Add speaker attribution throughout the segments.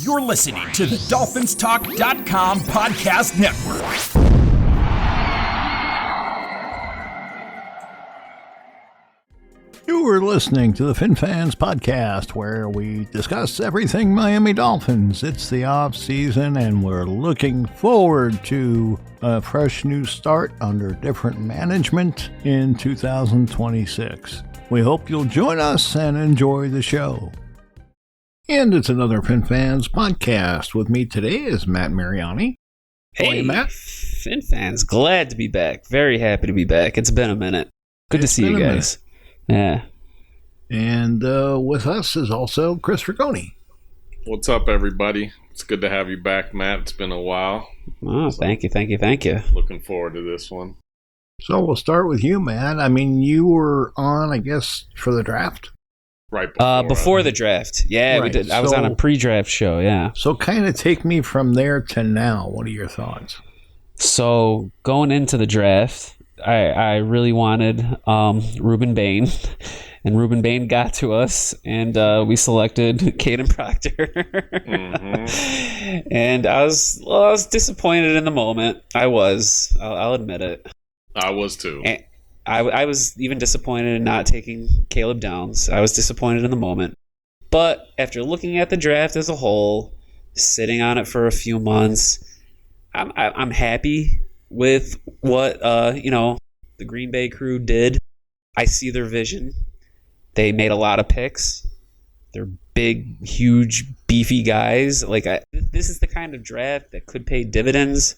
Speaker 1: You're listening to the DolphinsTalk.com podcast network.
Speaker 2: You are listening to the FinFans podcast, where we discuss everything Miami Dolphins. It's the off season, and we're looking forward to a fresh new start under different management in 2026. We hope you'll join us and enjoy the show. And it's another FinFans podcast. With me today is Matt Mariani.
Speaker 3: Hey,
Speaker 2: Matt.
Speaker 3: FinFans, glad to be back. Very happy to be back. It's been a minute. Good to see you guys. Yeah.
Speaker 2: And with us is also Chris Ragone.
Speaker 4: What's up, everybody? It's good to have you back, Matt. It's been a while.
Speaker 3: Oh, thank you.
Speaker 4: Looking forward to this one.
Speaker 2: So we'll start with you, Matt. I mean, you were on, I guess, for the draft?
Speaker 4: Right
Speaker 3: before the draft. Yeah,
Speaker 2: right.
Speaker 3: We did. I was on a pre-draft show, yeah.
Speaker 2: So kind of take me from there to now. What are your thoughts?
Speaker 3: So going into the draft, I really wanted Ruben Bain, and Ruben Bain got to us, and we selected Caden Proctor.
Speaker 4: Mm-hmm.
Speaker 3: And I was disappointed in the moment. I'll admit it.
Speaker 4: I was too.
Speaker 3: And I was even disappointed in not taking Caleb Downs. I was disappointed in the moment. But after looking at the draft as a whole, sitting on it for a few months, I'm happy with what the Green Bay crew did. I see their vision. They made a lot of picks. They're big, huge, beefy guys. This is the kind of draft that could pay dividends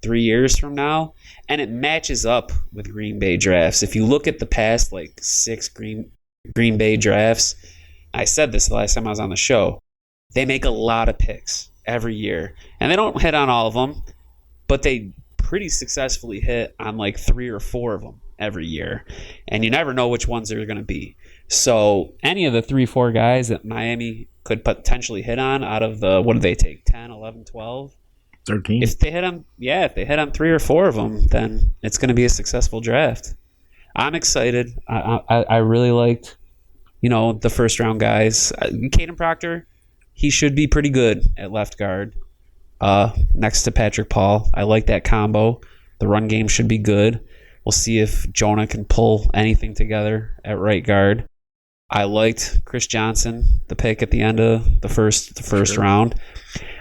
Speaker 3: 3 years from now, and it matches up with Green Bay drafts. If you look at the past 6 Green Bay drafts, I said this the last time I was on the show, they make a lot of picks every year, and they don't hit on all of them, but they pretty successfully hit on 3 or 4 of them every year, and you never know which ones they're going to be. So any of the 3-4 guys that Miami could potentially hit on out of the, what do they take, 10, 11, 12?
Speaker 2: 13.
Speaker 3: If they hit on 3 or 4 of them, then it's going to be a successful draft. I'm excited. I really liked, the first round guys. Caden Proctor, he should be pretty good at left guard. Next to Patrick Paul, I like that combo. The run game should be good. We'll see if Jonah can pull anything together at right guard. I liked Chris Johnson, the pick at the end of the first round.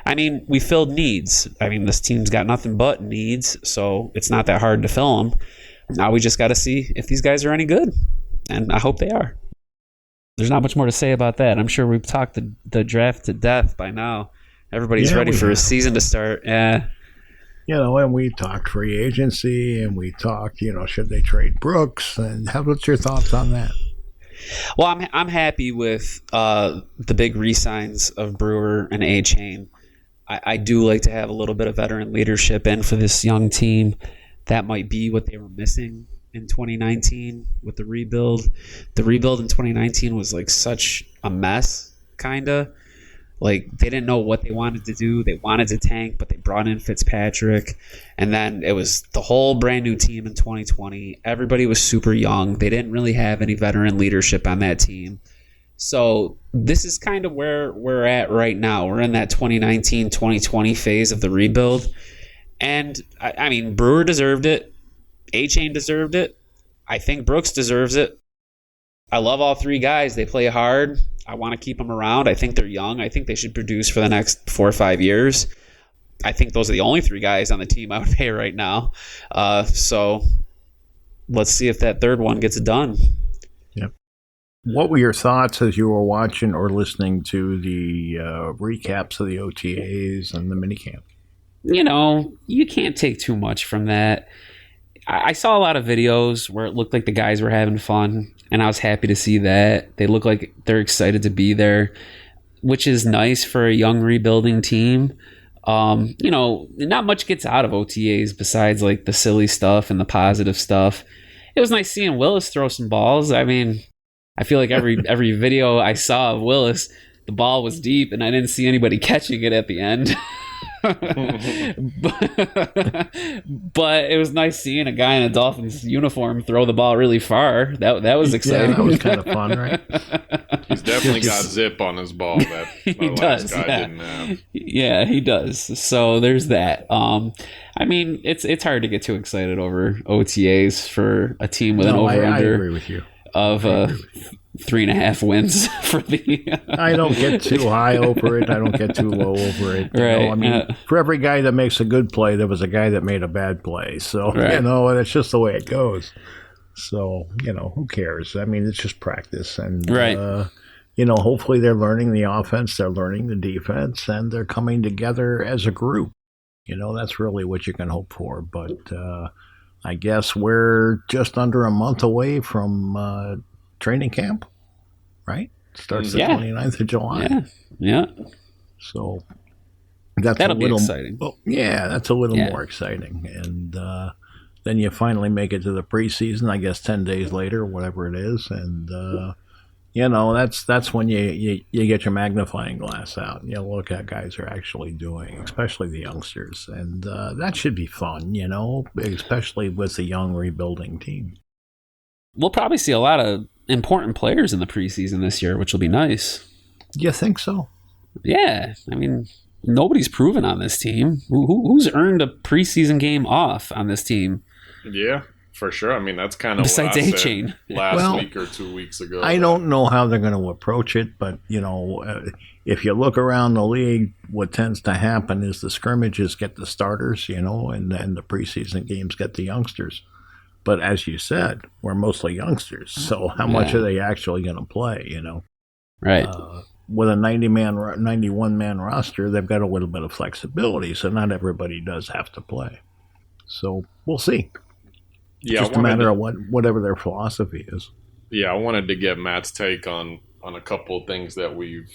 Speaker 3: I mean, we filled needs. I mean, this team's got nothing but needs, so it's not that hard to fill them. Now we just got to see if these guys are any good, and I hope they are. There's not much more to say about that. I'm sure we've talked the draft to death by now. Everybody's ready for a season to start. Yeah.
Speaker 2: And we talked free agency, and we talked, should they trade Brooks, and what's your thoughts on that?
Speaker 3: Well, I'm happy with the big re-signs of Brewer and Achane. I do like to have a little bit of veteran leadership in for this young team. That might be what they were missing in 2019 with the rebuild. The rebuild in 2019 was such a mess, kind of. They didn't know what they wanted to do. They wanted to tank, but they brought in Fitzpatrick. And then it was the whole brand new team in 2020. Everybody was super young. They didn't really have any veteran leadership on that team. So this is kind of where we're at right now. We're in that 2019-2020 phase of the rebuild. And, I mean, Brewer deserved it. Achane deserved it. I think Brooks deserves it. I love all 3 guys. They play hard. I want to keep them around. I think they're young. I think they should produce for the next 4 or 5 years. I think those are the only 3 guys on the team I would pay right now. So let's see if that third one gets done.
Speaker 2: Yep. What were your thoughts as you were watching or listening to the recaps of the OTAs and the minicamp?
Speaker 3: You can't take too much from that. I saw a lot of videos where it looked like the guys were having fun, and I was happy to see that. They look like they're excited to be there, which is nice for a young rebuilding team. Not much gets out of OTAs besides the silly stuff and the positive stuff. It was nice seeing Willis throw some balls. I mean, I feel like every video I saw of Willis, the ball was deep, and I didn't see anybody catching it at the end. But it was nice seeing a guy in a Dolphins uniform throw the ball really far. That was exciting.
Speaker 2: Yeah, that was kind of fun, right?
Speaker 4: He's definitely got zip on his ball that
Speaker 3: He
Speaker 4: my
Speaker 3: does,
Speaker 4: last guy
Speaker 3: yeah.
Speaker 4: didn't have.
Speaker 3: Yeah, he does. So there's that. I mean, it's hard to get too excited over OTAs for a team with an
Speaker 2: I
Speaker 3: over-under
Speaker 2: agree with you.
Speaker 3: of 3.5 wins for the.
Speaker 2: I don't get too high over it. I don't get too low over it. You
Speaker 3: Right,
Speaker 2: know? I mean, for every guy that makes a good play, there was a guy that made a bad play. So,
Speaker 3: Right.
Speaker 2: you know, that's just the way it goes. So, you know, who cares? I mean, it's just practice. And,
Speaker 3: Right.
Speaker 2: you know, hopefully they're learning the offense, they're learning the defense, and they're coming together as a group. You know, that's really what you can hope for. But I guess we're just under a month away from training camp, right? Starts the
Speaker 3: Yeah.
Speaker 2: 29th of July.
Speaker 3: Yeah.
Speaker 2: So that's
Speaker 3: That'll
Speaker 2: a
Speaker 3: be
Speaker 2: little
Speaker 3: exciting.
Speaker 2: Well, yeah, that's a little
Speaker 3: Yeah.
Speaker 2: more exciting. And then you finally make it to the preseason, I guess 10 days later, whatever it is. And, you know, that's when you get your magnifying glass out. You look at guys are actually doing, especially the youngsters. And that should be fun, you know, especially with the young rebuilding team.
Speaker 3: We'll probably see a lot of important players in the preseason this year, which will be nice.
Speaker 2: You think so?
Speaker 3: Yeah. I mean, nobody's proven on this team. Who's earned a preseason game off on this team?
Speaker 4: Yeah, for sure. I mean, that's kind of
Speaker 3: Besides
Speaker 4: what I
Speaker 3: Achane.
Speaker 4: said last
Speaker 2: Well,
Speaker 4: week or 2 weeks ago.
Speaker 2: I don't know how they're going to approach it, but, you know, if you look around the league, what tends to happen is the scrimmages get the starters, you know, and then the preseason games get the youngsters. But as you said, we're mostly youngsters, so how much are they actually going to play, you know?
Speaker 3: Right.
Speaker 2: With a 91-man roster, they've got a little bit of flexibility, so not everybody does have to play. So we'll see.
Speaker 4: Yeah,
Speaker 2: Just a matter of whatever their philosophy is.
Speaker 4: Yeah, I wanted to get Matt's take on a couple of things that we've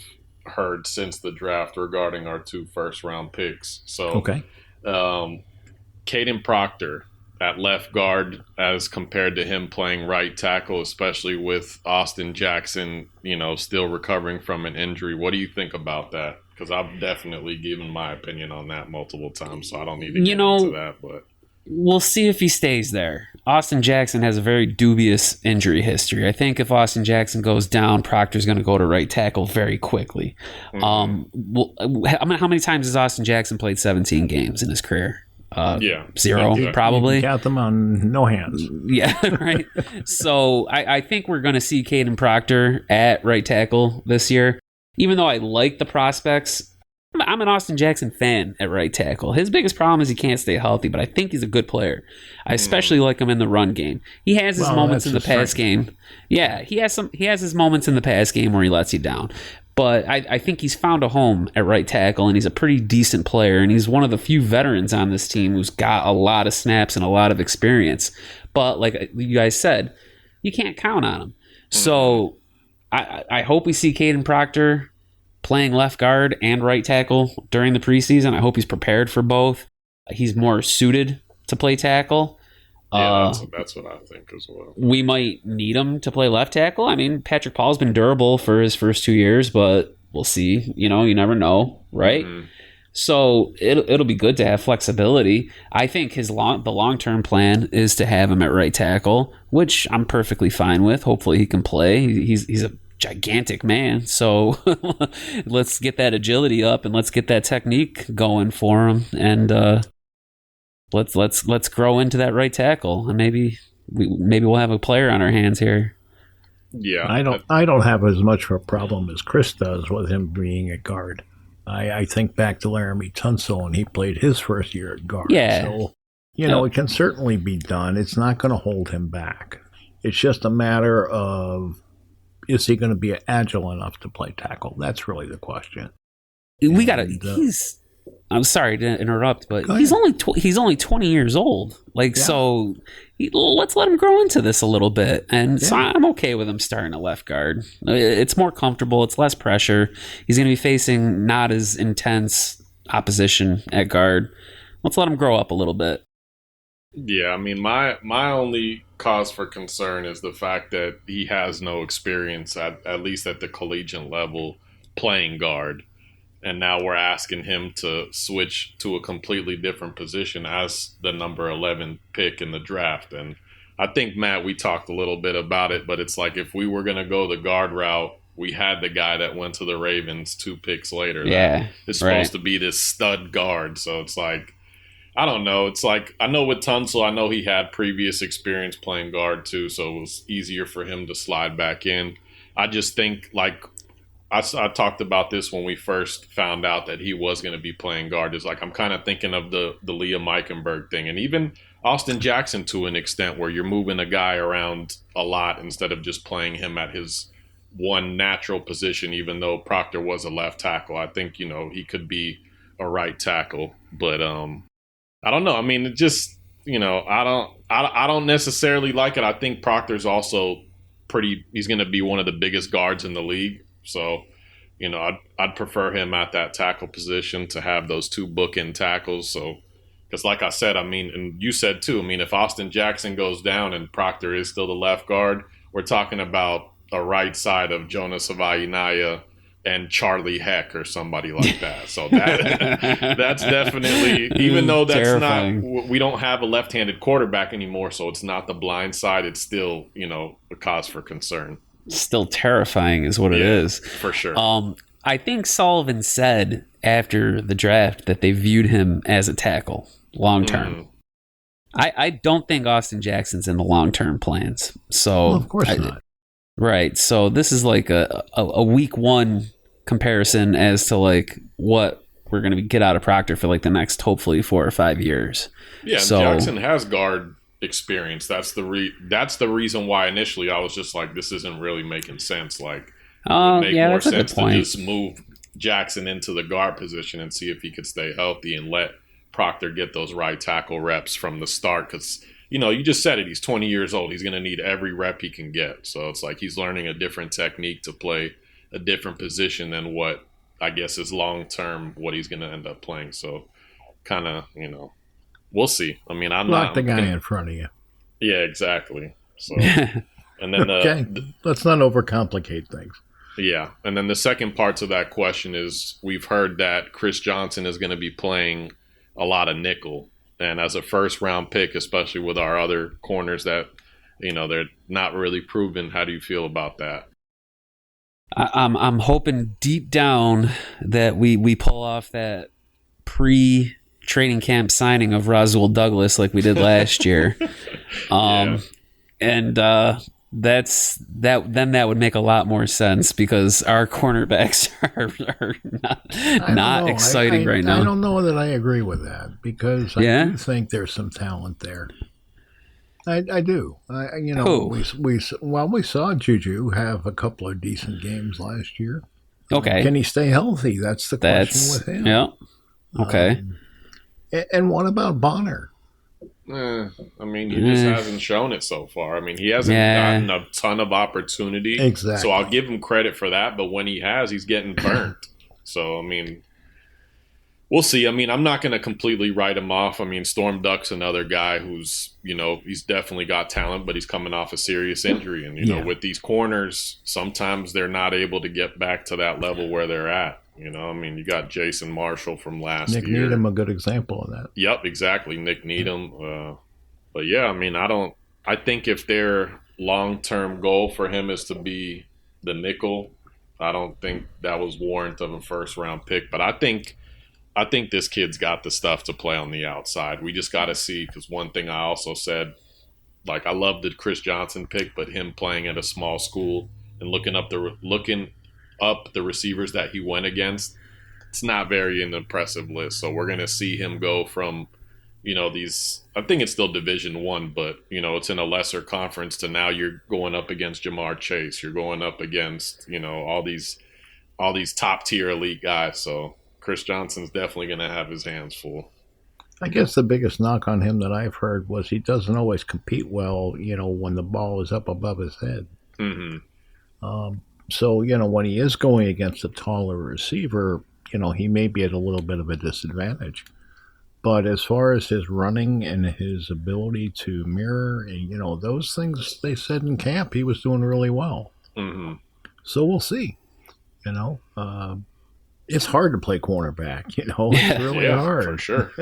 Speaker 4: heard since the draft regarding our 2 first-round picks. So,
Speaker 2: Okay.
Speaker 4: Caden Proctor at left guard as compared to him playing right tackle, especially with Austin Jackson, you know, still recovering from an injury. What do you think about that? Because I've definitely given my opinion on that multiple times, so I don't need to get into that. But
Speaker 3: we'll see if he stays there. Austin Jackson has a very dubious injury history. I think if Austin Jackson goes down, Proctor's going to go to right tackle very quickly.
Speaker 4: Mm-hmm.
Speaker 3: How many times has Austin Jackson played 17 games in his career? 0,
Speaker 4: Yeah.
Speaker 3: probably.
Speaker 2: You count them on no hands.
Speaker 3: Yeah, right. So I think we're going to see Caden Proctor at right tackle this year. Even though I like the prospects, I'm an Austin Jackson fan at right tackle. His biggest problem is he can't stay healthy, but I think he's a good player. I especially like him in the run game. He has his moments in the pass game. Yeah, he has his moments in the pass game where he lets you down. But I think he's found a home at right tackle, and he's a pretty decent player, and he's one of the few veterans on this team who's got a lot of snaps and a lot of experience. But like you guys said, you can't count on him. So I hope we see Caden Proctor playing left guard and right tackle during the preseason. I hope he's prepared for both. He's more suited to play tackle.
Speaker 4: Yeah, that's what I think as well.
Speaker 3: We might need him to play left tackle. I mean, Patrick Paul's been durable for his first 2 years, but we'll see. You know, you never know, right? Mm-hmm. So it'll be good to have flexibility. I think the long-term plan is to have him at right tackle, which I'm perfectly fine with. Hopefully he can play. He's a gigantic man, so let's get that agility up and let's get that technique going for him, and let's grow into that right tackle, and maybe we'll have a player on our hands here.
Speaker 4: Yeah,
Speaker 2: I don't have as much of a problem as Chris does with him being a guard. I think back to Laramie Tunsil, and he played his first year at guard.
Speaker 3: Yeah.
Speaker 2: So, you know, it can certainly be done. It's not going to hold him back. It's just a matter of, is he going to be agile enough to play tackle? That's really the question.
Speaker 3: I'm sorry to interrupt, but he's only 20 years old. So let's let him grow into this a little bit. And so I'm okay with him starting at left guard. It's more comfortable. It's less pressure. He's going to be facing not as intense opposition at guard. Let's let him grow up a little bit.
Speaker 4: Yeah, I mean, my only cause for concern is the fact that he has no experience, at least at the collegiate level, playing guard. And now we're asking him to switch to a completely different position as the number 11 pick in the draft. And I think, Matt, we talked a little bit about it, but it's like if we were going to go the guard route we had the guy that went to the Ravens 2 picks later.
Speaker 3: Yeah,
Speaker 4: it's supposed to be this stud guard. So it's like, I don't know. It's like, I know with Tunsil, I know he had previous experience playing guard too, so it was easier for him to slide back in. I just think, like, I talked about this when we first found out that he was going to be playing guard. It's like, I'm kind of thinking of the Liam Eichenberg thing, and even Austin Jackson to an extent, where you're moving a guy around a lot instead of just playing him at his one natural position, even though Proctor was a left tackle. I think, he could be a right tackle, but I don't know. I mean, it just, I don't necessarily like it. I think Proctor's also he's going to be one of the biggest guards in the league. So, I'd prefer him at that tackle position to have those 2 bookend tackles. So, because like I said, I mean, and you said too, I mean, if Austin Jackson goes down and Proctor is still the left guard, we're talking about a right side of Jonas Avainaya and Charlie Heck or somebody like that. So that's definitely, even though that's terrifying. We don't have a left-handed quarterback anymore, so it's not the blind side. It's still, a cause for concern.
Speaker 3: Still terrifying is what it is.
Speaker 4: For sure.
Speaker 3: I think Sullivan said after the draft that they viewed him as a tackle long-term. I don't think Austin Jackson's in the long-term plans. So
Speaker 2: of course not.
Speaker 3: Right. So this is like a week 1 comparison as to like what we're going to get out of Proctor for like the next hopefully 4 or 5 years.
Speaker 4: Yeah, so Jackson has guard experience. That's the reason why initially I was just like, this isn't really making sense. Like, it would make more sense to just move Jackson into the guard position and see if he could stay healthy and let Proctor get those right tackle reps from the start. Because, you just said it, he's 20 years old. He's going to need every rep he can get. So it's like he's learning a different technique to play a different position than what I guess is long-term what he's going to end up playing. So kind of, we'll see. I mean,
Speaker 2: Lock the guy in front of you.
Speaker 4: Yeah, exactly. So, and then
Speaker 2: okay, let's not overcomplicate things.
Speaker 4: Yeah, and then the second part to that question is we've heard that Chris Johnson is going to be playing a lot of nickel, and as a first-round pick, especially with our other corners that they're not really proven. How do you feel about that?
Speaker 3: I'm hoping deep down that we pull off that pre-training camp signing of Roswell Douglas like we did last year. And then that would make a lot more sense because our cornerbacks are not exciting right now.
Speaker 2: I don't know that I agree with that because I do think there's some talent there. I do. We saw Juju have a couple of decent games last year.
Speaker 3: Okay.
Speaker 2: Can he stay healthy? That's the question with him.
Speaker 3: Yeah. Okay.
Speaker 2: And what about Bonner?
Speaker 4: I mean, he just hasn't shown it so far. I mean, he hasn't gotten a ton of opportunity.
Speaker 2: Exactly.
Speaker 4: So I'll give him credit for that. But when he has, he's getting burnt. So, I mean, we'll see. I mean, I'm not going to completely write him off. I mean, Storm Duck's another guy who's, he's definitely got talent, but he's coming off a serious injury. And, with these corners, sometimes they're not able to get back to that level where they're at. I mean, you got Jason Marshall from last year.
Speaker 2: Nick Needham, a good example of that.
Speaker 4: Yep, exactly. Nick Needham. But yeah, I mean, I think if their long-term goal for him is to be the nickel, I don't think that was warrant of a first-round pick. But I think this kid's got the stuff to play on the outside. We just got to see, because one thing I also said, like, I love the Chris Johnson pick, but him playing at a small school and looking up the receivers that he went against, it's not very an impressive list. So we're going to see him go from, these, I think it's still Division I, but, it's in a lesser conference to now you're going up against Jamar Chase. You're going up against, all these top tier elite guys. So Chris Johnson's definitely going to have his hands full.
Speaker 2: I guess the biggest knock on him that I've heard was he doesn't always compete well, when the ball is up above his head.
Speaker 4: Mm-hmm.
Speaker 2: So, when he is going against a taller receiver, he may be at a little bit of a disadvantage. But as far as his running and his ability to mirror, those things they said in camp, he was doing really well.
Speaker 4: Mm-hmm.
Speaker 2: So we'll see. It's hard to play cornerback, it's really hard.
Speaker 4: For sure.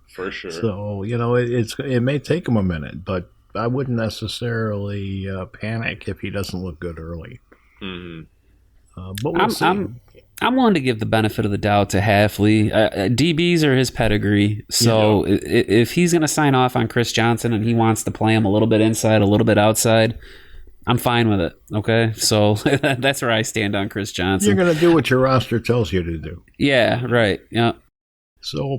Speaker 4: For sure.
Speaker 2: So, it may take him a minute, but I wouldn't necessarily panic if he doesn't look good early.
Speaker 4: Mm-hmm.
Speaker 2: But we'll see.
Speaker 3: I'm willing to give the benefit of the doubt to Hafley. DBs are his pedigree, so if he's going to sign off on Chris Johnson and he wants to play him a little bit inside, a little bit outside, I'm fine with it. Okay, so that's where I stand on Chris Johnson.
Speaker 2: You're going to do what your roster tells you to do.
Speaker 3: Yeah, right. Yeah.
Speaker 2: So,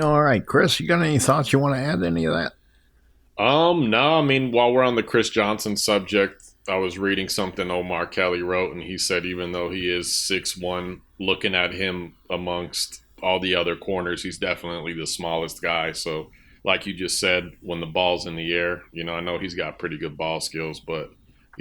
Speaker 2: all right, Chris, you got any thoughts you want to add to any of that?
Speaker 4: No. I mean, while we're on the Chris Johnson subject, I was reading something Omar Kelly wrote, and he said even though he is 6'1", looking at him amongst all the other corners, he's definitely the smallest guy. So, like you just said, when the ball's in the air, I know he's got pretty good ball skills, but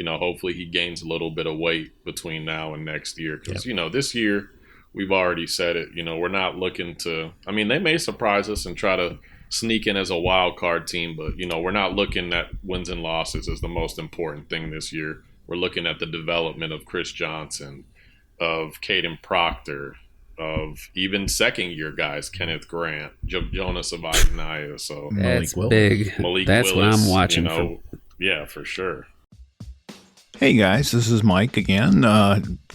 Speaker 4: hopefully he gains a little bit of weight between now and next year. Because, this year, we've already said it, we're not looking to – I mean, they may surprise us and try to sneak in as a wild card team, but, we're not looking at wins and losses as the most important thing this year. We're looking at the development of Chris Johnson, of Caden Proctor, of even second-year guys, Kenneth Grant, Jonas Avayanaya. So
Speaker 3: that's big.
Speaker 4: Malik
Speaker 3: that's
Speaker 4: Willis,
Speaker 3: what I'm watching for.
Speaker 4: Yeah, for sure.
Speaker 2: Hey guys, this is Mike again,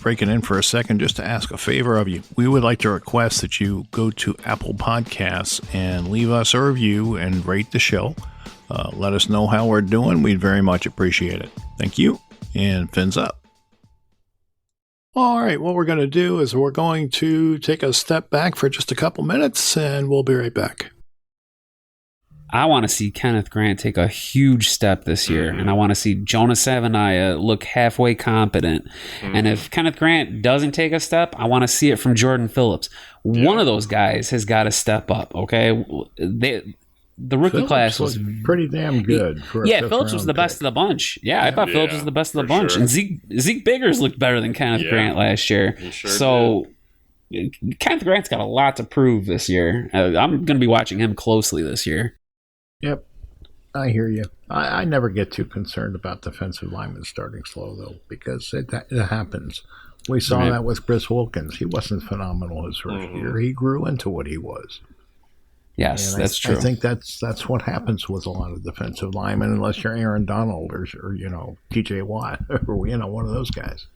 Speaker 2: breaking in for a second just to ask a favor of you. We would like to request that you go to Apple Podcasts and leave us a review and rate the show. Let us know how we're doing. We'd very much appreciate it. Thank you, and fins up. All right, what we're going to do is we're going to take a step back for just a couple minutes, and we'll be right back.
Speaker 3: I want to see Kenneth Grant take a huge step this year, and I want to see Jonas Avayanaya look halfway competent. And if Kenneth Grant doesn't take a step, I want to see it from Jordan Phillips. One of those guys has got to step up, okay? The rookie
Speaker 2: Phillips
Speaker 3: class was
Speaker 2: pretty damn good.
Speaker 3: Phillips was the best of the bunch. I thought Phillips was the best of the bunch. Sure. And Zeke Biggers looked better than Kenneth Grant last year.
Speaker 4: He sure did.
Speaker 3: Kenneth Grant's got a lot to prove this year. I'm going to be watching him closely this year.
Speaker 2: Yep, I hear you. I never get too concerned about defensive linemen starting slow, though, because it happens. We saw that with Chris Wilkins. He wasn't phenomenal his first year. He grew into what he was.
Speaker 3: Yes,
Speaker 2: and
Speaker 3: that's true.
Speaker 2: I think that's what happens with a lot of defensive linemen, unless you're Aaron Donald or T.J. Watt or one of those guys.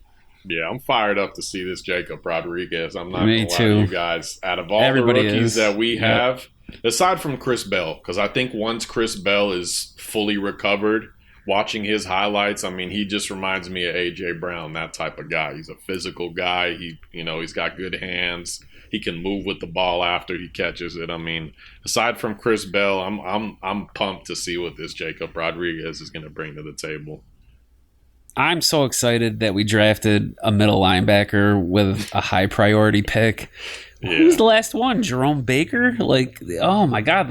Speaker 4: Yeah, I'm fired up to see this Jacob Rodriguez. I'm not going to lie
Speaker 3: too.
Speaker 4: to you guys. Out of all
Speaker 3: Everybody
Speaker 4: the rookies
Speaker 3: is.
Speaker 4: that we have, aside from Chris Bell, because I think once Chris Bell is fully recovered, watching his highlights, I mean, he just reminds me of A.J. Brown, that type of guy. He's a physical guy. He's got good hands. He can move with the ball after he catches it. I mean, aside from Chris Bell, I'm pumped to see what this Jacob Rodriguez is going to bring to the table.
Speaker 3: I'm so excited that we drafted a middle linebacker with a high priority pick. Yeah. Who's the last one? Jerome Baker? Oh my God.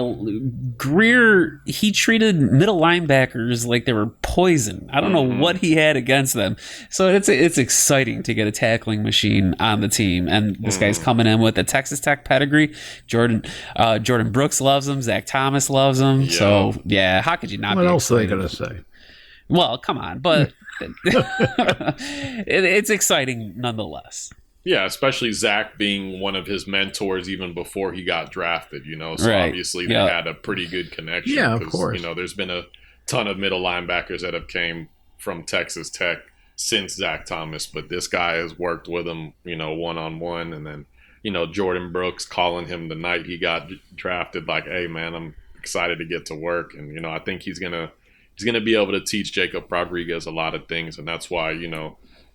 Speaker 3: Greer, he treated middle linebackers like they were poison. I don't know what he had against them. So it's exciting to get a tackling machine on the team. And this guy's coming in with a Texas Tech pedigree. Jordan Brooks loves him. Zach Thomas loves him. Yeah. So, yeah, how could you not be excited?
Speaker 2: What else are they going to say?
Speaker 3: Well, come on. But it's exciting nonetheless.
Speaker 4: Yeah, especially Zach being one of his mentors even before he got drafted, So obviously they had a pretty good connection.
Speaker 2: Yeah, of course.
Speaker 4: There's been a ton of middle linebackers that have came from Texas Tech since Zach Thomas, but this guy has worked with him, one-on-one. And then, Jordan Brooks calling him the night he got drafted like, hey, man, I'm excited to get to work. And, I think he's going to be able to teach Jacob Rodriguez a lot of things. And that's why,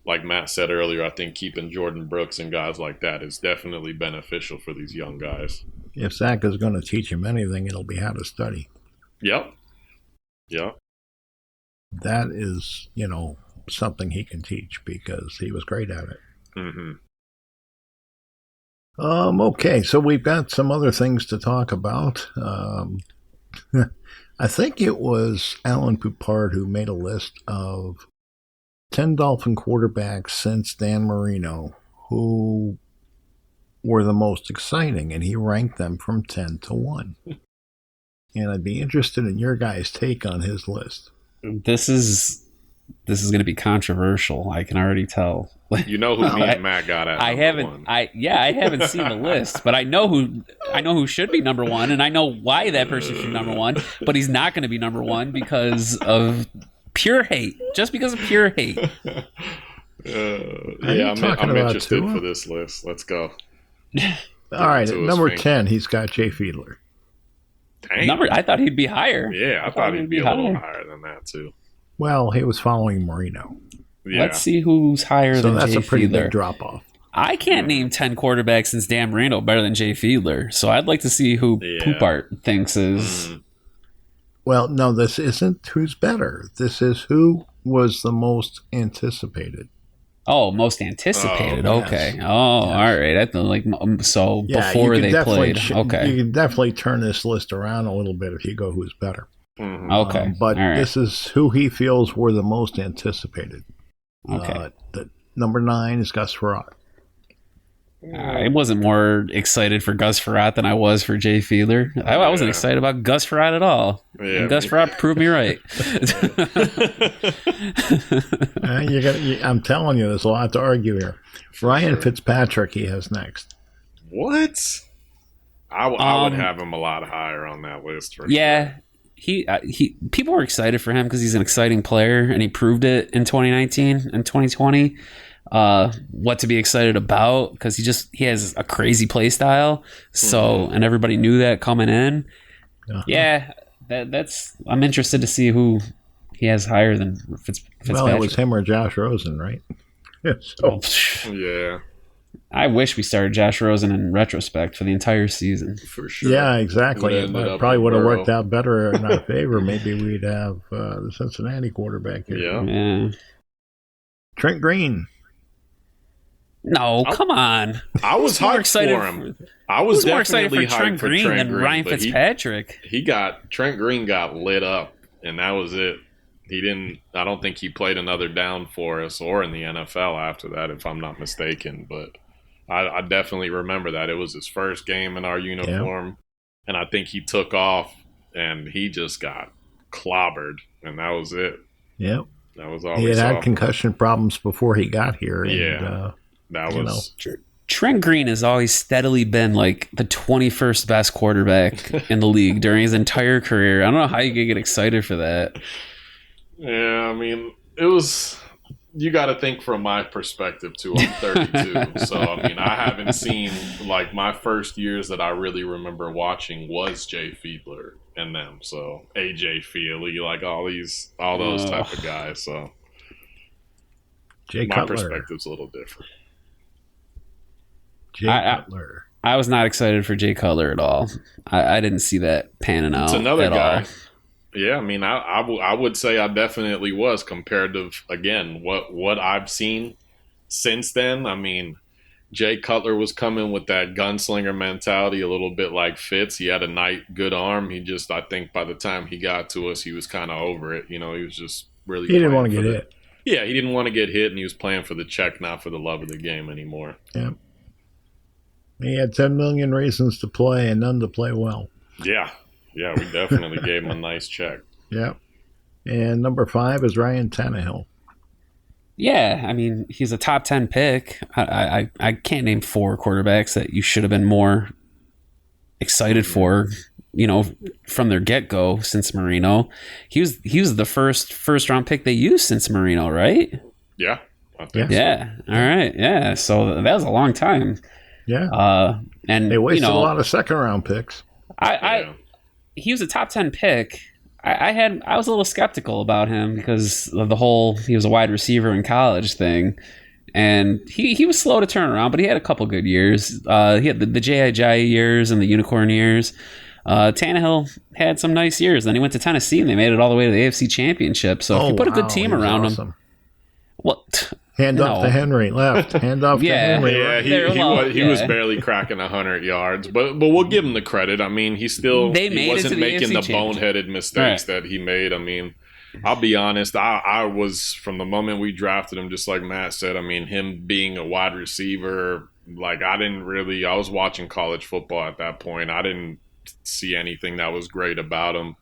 Speaker 4: like Matt said earlier, I think keeping Jordan Brooks and guys like that is definitely beneficial for these young guys.
Speaker 2: If Zach is going to teach him anything, it'll be how to study.
Speaker 4: Yep.
Speaker 2: That is, something he can teach because he was great at it. Okay, so we've got some other things to talk about. I think it was Alain Poupart who made a list of 10 Dolphin quarterbacks since Dan Marino who were the most exciting, and he ranked them from 10 to 1. And I'd be interested in your guys' take on his list.
Speaker 3: This is going to be controversial. I can already tell.
Speaker 4: You know who me and Matt got at.
Speaker 3: I haven't seen the list, but I know who should be number one, and I know why that person should be number one. But he's not going to be number one because of pure hate. Just because of pure hate.
Speaker 4: I'm interested for this list. Let's go.
Speaker 2: All right, at number 10, he's got Jay Fiedler.
Speaker 4: Dang.
Speaker 3: I thought he'd be higher.
Speaker 4: Yeah, I thought he'd be a little higher than that, too.
Speaker 2: Well, he was following Marino.
Speaker 3: Yeah. Let's see who's higher than Jay Fiedler. So that's a pretty big
Speaker 2: drop-off.
Speaker 3: I can't name 10 quarterbacks since Dan Marino better than Jay Fiedler, so I'd like to see who Poupart thinks is...
Speaker 2: Well, no, this isn't who's better. This is who was the most anticipated.
Speaker 3: Oh, most anticipated. Okay. Yes. All right. I thought before they played. Okay.
Speaker 2: You can definitely turn this list around a little bit if you go who's better.
Speaker 3: Mm-hmm. Okay.
Speaker 2: But this is who he feels were the most anticipated.
Speaker 3: Okay.
Speaker 2: Number 9 is Gus Frerotte.
Speaker 3: I wasn't more excited for Gus Frerotte than I was for Jay Fiedler. I wasn't excited about Gus Frerotte at all. Yeah, and Gus Frerotte proved me right.
Speaker 2: I'm telling you, there's a lot to argue here. Ryan Fitzpatrick, he has next.
Speaker 4: What? I would have him a lot higher on that list. For
Speaker 3: sure. He people were excited for him because he's an exciting player, and he proved it in 2019 and 2020. What to be excited about because he has a crazy play style. So and everybody knew that coming in. Uh-huh. Yeah, that's I'm interested to see who he has higher than Fitzpatrick.
Speaker 2: Well, it was him or Josh Rosen, right?
Speaker 4: Yeah.
Speaker 3: I wish we started Josh Rosen in retrospect for the entire season.
Speaker 4: For sure.
Speaker 2: Yeah, exactly. It probably would have worked out better in our favor. Maybe we'd have the Cincinnati quarterback here.
Speaker 3: Yeah.
Speaker 2: Trent Green.
Speaker 3: No, come on.
Speaker 4: I was hyped for him. I was
Speaker 3: more excited
Speaker 4: definitely
Speaker 3: for Trent Green than Ryan Fitzpatrick.
Speaker 4: Trent Green got lit up, and that was it. I don't think he played another down for us or in the NFL after that, if I'm not mistaken. But I definitely remember that. It was his first game in our uniform, and I think he took off, and he just got clobbered, and that was it.
Speaker 2: Yep.
Speaker 4: That was all
Speaker 2: he had concussion problems before he got here.
Speaker 4: And, that was
Speaker 3: Trent Green has always steadily been like the 21st best quarterback in the league during his entire career. I don't know how you could get excited for that.
Speaker 4: Yeah, I mean, it was. You got to think from my perspective too. I'm 32, so I mean, I haven't seen like my first years that I really remember watching was Jay Fiedler and them. So AJ Feely, like all those type of guys. So
Speaker 2: Jay
Speaker 4: my
Speaker 2: Cutler.
Speaker 4: Perspective's a little different.
Speaker 2: Jay Cutler.
Speaker 3: I was not excited for Jay Cutler at all. I didn't see that panning out.
Speaker 4: It's another guy.
Speaker 3: All.
Speaker 4: Yeah, I mean, I would say I definitely was compared to, again, what I've seen since then. I mean, Jay Cutler was coming with that gunslinger mentality, a little bit like Fitz. He had a good arm. I think by the time he got to us, he was kind of over it. You know, he was just really.
Speaker 2: He didn't want to get hit.
Speaker 4: Yeah, he didn't want to get hit, and he was playing for the check, not for the love of the game anymore.
Speaker 2: Yeah. He had 10 million reasons to play and none to play well.
Speaker 4: Yeah. Yeah, we definitely gave him a nice check.
Speaker 2: Yeah. And number 5 is Ryan Tannehill.
Speaker 3: Yeah, I mean, he's a top 10 pick. I can't name 4 quarterbacks that you should have been more excited for, you know, from their get-go since Marino. He was the first round pick they used since Marino, right?
Speaker 4: Yeah. I think
Speaker 3: so. Yeah. All right. Yeah. So that was a long time.
Speaker 2: Yeah.
Speaker 3: And
Speaker 2: they wasted a lot of second round picks.
Speaker 3: He was a top 10 pick. I was a little skeptical about him because of the whole he was a wide receiver in college thing. And he was slow to turn around, but he had a couple good years. He had the J.I. years and the unicorn years. Tannehill had some nice years. Then he went to Tennessee and they made it all the way to the AFC Championship. So if you put a good team around him. What?
Speaker 2: Hand off to Henry, left. Hand off to Henry.
Speaker 4: Yeah, he was barely cracking 100 yards. But we'll give him the credit. I mean, he wasn't making the boneheaded mistakes that he made. I mean, I'll be honest. I was, from the moment we drafted him, just like Matt said, I mean, him being a wide receiver, like I was watching college football at that point. I didn't see anything that was great about him.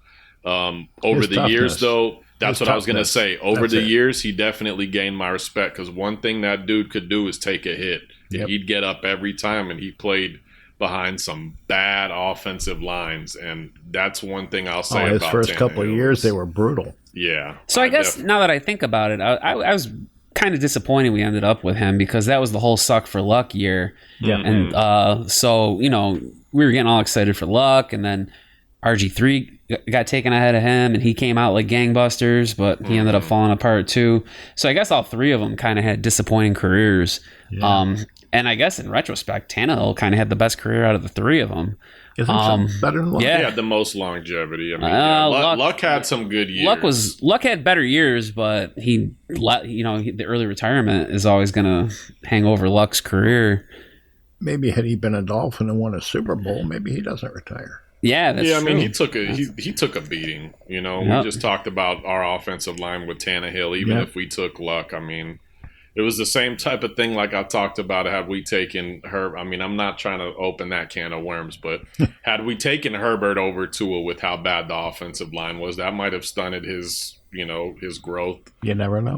Speaker 4: Over the years, though, that's what I was going to say. Over the years, he definitely gained my respect because one thing that dude could do is take a hit. Yep. He'd get up every time, and he played behind some bad offensive lines, and that's one thing I'll say about
Speaker 2: his first
Speaker 4: Tannehill.
Speaker 2: couple of years, they were brutal.
Speaker 4: Yeah.
Speaker 3: So I guess now that I think about it, I was kind of disappointed we ended up with him because that was the whole suck for Luck year.
Speaker 2: Yeah.
Speaker 3: And so, we were getting all excited for Luck, and then RG3 got taken ahead of him, and he came out like gangbusters, but he ended up falling apart too. So I guess all three of them kind of had disappointing careers. Yeah. And I guess in retrospect, Tannehill kind of had the best career out of the three of them.
Speaker 2: You think so? Better than Luck?
Speaker 4: He had the most longevity. I mean, Luck had some good years.
Speaker 3: Luck had better years, but the early retirement is always going to hang over Luck's career.
Speaker 2: Maybe had he been a Dolphin and won a Super Bowl, maybe he doesn't retire.
Speaker 3: Yeah, that's true.
Speaker 4: I mean, he took a beating. We just talked about our offensive line with Tannehill. Even if we took Luck, I mean, it was the same type of thing like I talked about. Had we taken I mean, I'm not trying to open that can of worms, but had we taken Herbert over Tua with how bad the offensive line was, that might have stunted his growth.
Speaker 2: You never know.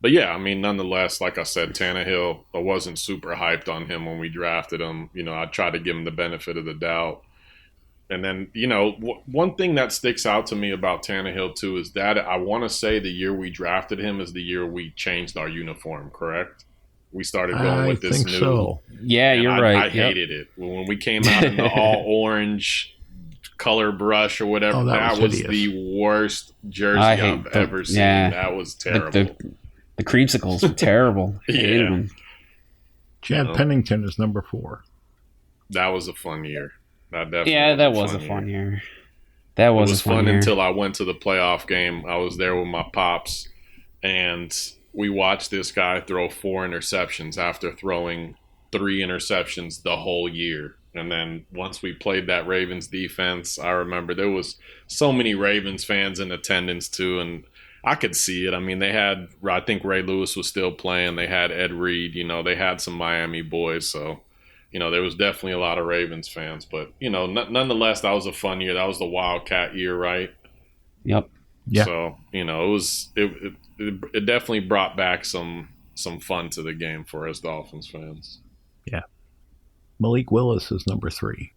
Speaker 4: But yeah, I mean, nonetheless, like I said, Tannehill, I wasn't super hyped on him when we drafted him. I tried to give him the benefit of the doubt. And then, one thing that sticks out to me about Tannehill, too, is that I want to say the year we drafted him is the year we changed our uniform, correct? We started going with this new.
Speaker 2: So.
Speaker 3: Yeah, you're right.
Speaker 4: I hated it. When we came out in the all orange color brush or whatever, that was the worst jersey I've ever seen. Yeah. That was terrible.
Speaker 3: The creamsicles were terrible. I hated them.
Speaker 2: Chad Pennington is number 4.
Speaker 4: That was a fun year. That
Speaker 3: was a fun year. That was
Speaker 4: fun until I went to the playoff game. I was there with my pops, and we watched this guy throw 4 interceptions after throwing 3 interceptions the whole year. And then once we played that Ravens defense, I remember there was so many Ravens fans in attendance too, and I could see it. I mean, I think Ray Lewis was still playing. They had Ed Reed. They had some Miami boys. So, there was definitely a lot of Ravens fans. But, nonetheless, that was a fun year. That was the Wildcat year, right?
Speaker 3: Yep.
Speaker 2: Yeah.
Speaker 4: So, it definitely brought back some fun to the game for us Dolphins fans.
Speaker 2: Yeah. Malik Willis is number 3.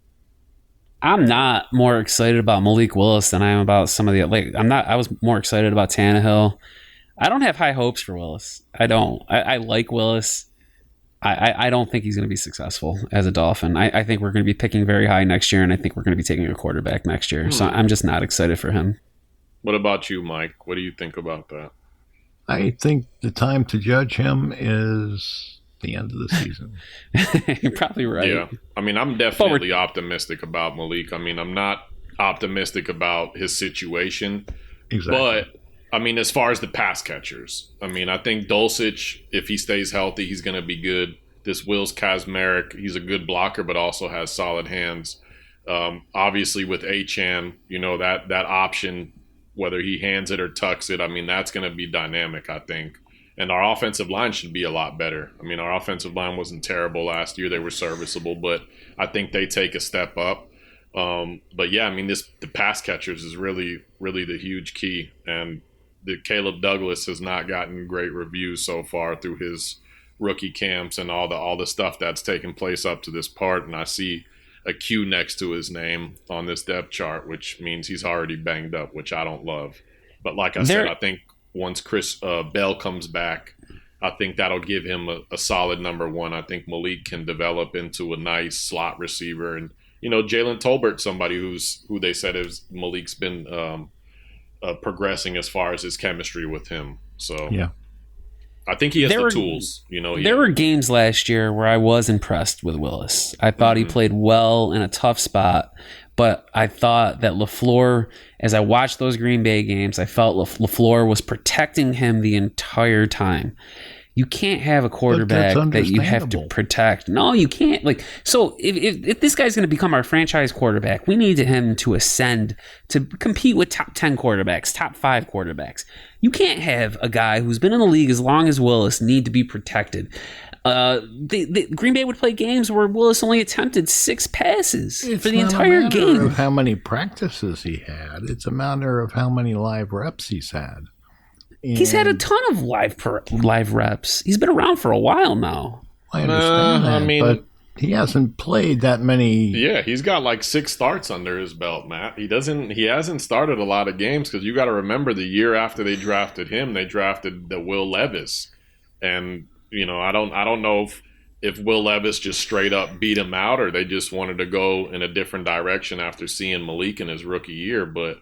Speaker 3: I'm not more excited about Malik Willis than I am about some of the I was more excited about Tannehill. I don't have high hopes for Willis. I don't. I like Willis. I don't think he's going to be successful as a Dolphin. I think we're going to be picking very high next year, and I think we're going to be taking a quarterback next year. So I'm just not excited for him.
Speaker 4: What about you, Mike? What do you think about that?
Speaker 2: I think the time to judge him is the end of the season.
Speaker 3: You're probably right.
Speaker 4: Yeah. I mean, I'm definitely optimistic about Malik. I mean, I'm not optimistic about his situation.
Speaker 2: Exactly.
Speaker 4: But, I mean, as far as the pass catchers, I mean, I think Dulcich, if he stays healthy, he's going to be good. This Wills Kazmarek, he's a good blocker, but also has solid hands. Obviously, with Achane, that option, whether he hands it or tucks it, I mean, that's going to be dynamic, I think. And our offensive line should be a lot better. I mean, our offensive line wasn't terrible last year. They were serviceable, but I think they take a step up. But, yeah, I mean, the pass catchers is really, really the huge key. And the Caleb Douglas has not gotten great reviews so far through his rookie camps and all the stuff that's taken place up to this part. And I see a Q next to his name on this depth chart, which means he's already banged up, which I don't love. But like I said, I think once Chris Bell comes back, I think that'll give him a solid number 1. I think Malik can develop into a nice slot receiver. And, Jalen Tolbert, somebody who they said Malik's been progressing as far as his chemistry with him. So
Speaker 2: yeah,
Speaker 4: I think he has the tools.
Speaker 3: There were games last year where I was impressed with Willis. I thought he played well in a tough spot. But I thought that LaFleur, as I watched those Green Bay games, I felt LaFleur was protecting him the entire time. You can't have a quarterback that you have to protect. No, you can't. So if this guy's going to become our franchise quarterback, we need him to ascend to compete with top 10 quarterbacks, top 5 quarterbacks. You can't have a guy who's been in the league as long as Willis need to be protected. The Green Bay would play games where Willis only attempted 6 passes for the entire game.
Speaker 2: It's not a matter of how many practices he had. It's a matter of how many live reps he's had. And
Speaker 3: he's had a ton of live reps. He's been around for a while now.
Speaker 2: I understand that, but he hasn't played that many.
Speaker 4: Yeah, he's got like 6 starts under his belt, Matt. He hasn't started a lot of games because you got to remember the year after they drafted him, they drafted the Will Levis, and I don't know if Will Levis just straight up beat him out or they just wanted to go in a different direction after seeing Malik in his rookie year. But